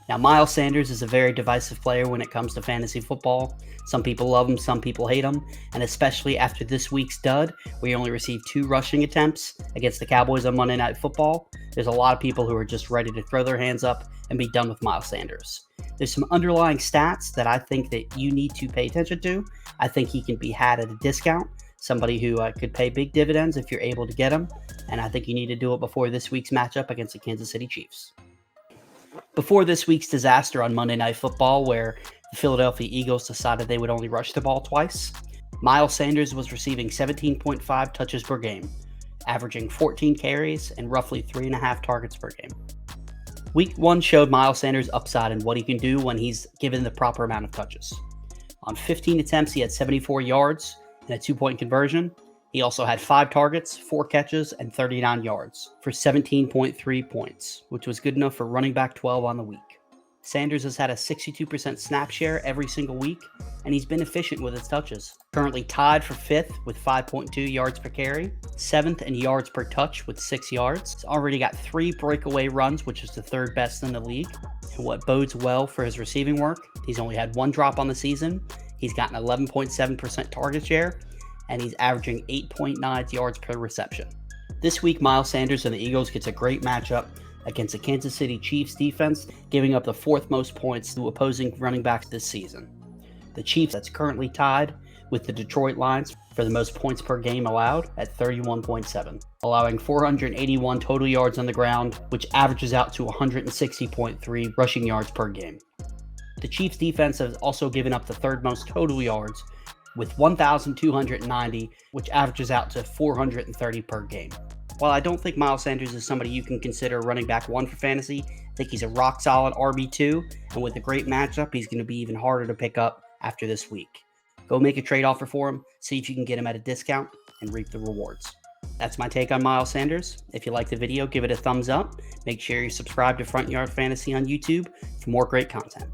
Now, Miles Sanders is a very divisive player when it comes to fantasy football. Some people love him, some people hate him, and especially after this week's dud, we only received 2 rushing attempts against the Cowboys on Monday Night Football. There's a lot of people who are just ready to throw their hands up and be done with Miles Sanders. There's some underlying stats that I think that you need to pay attention to. I think he can be had at a discount, somebody who could pay big dividends if you're able to get him, and I think you need to do it before this week's matchup against the Kansas City Chiefs. Before this week's disaster on Monday Night Football, where the Philadelphia Eagles decided they would only rush the ball twice, Miles Sanders was receiving 17.5 touches per game, averaging 14 carries and roughly 3.5 targets per game. Week 1 showed Miles Sanders' upside and what he can do when he's given the proper amount of touches. On 15 attempts, he had 74 yards and a 2-point conversion. He also had 5 targets, 4 catches, and 39 yards for 17.3 points, which was good enough for running back 12 on the week. Sanders has had a 62% snap share every single week, and he's been efficient with his touches. Currently tied for 5th with 5.2 yards per carry, 7th in yards per touch with 6 yards. He's already got 3 breakaway runs, which is the 3rd best in the league. And what bodes well for his receiving work, he's only had 1 drop on the season. He's got an 11.7% target share, and he's averaging 8.9 yards per reception. This week, Miles Sanders and the Eagles gets a great matchup against the Kansas City Chiefs defense, giving up the 4th most points to opposing running backs this season. The Chiefs, that's currently tied with the Detroit Lions for the most points per game allowed at 31.7, allowing 481 total yards on the ground, which averages out to 160.3 rushing yards per game. The Chiefs defense has also given up the 3rd most total yards with 1,290, which averages out to 430 per game. While I don't think Miles Sanders is somebody you can consider running back 1 for fantasy, I think he's a rock-solid RB2, and with a great matchup, he's going to be even harder to pick up after this week. Go make a trade offer for him, see if you can get him at a discount, and reap the rewards. That's my take on Miles Sanders. If you like the video, give it a thumbs up. Make sure you subscribe to Front Yard Fantasy on YouTube for more great content.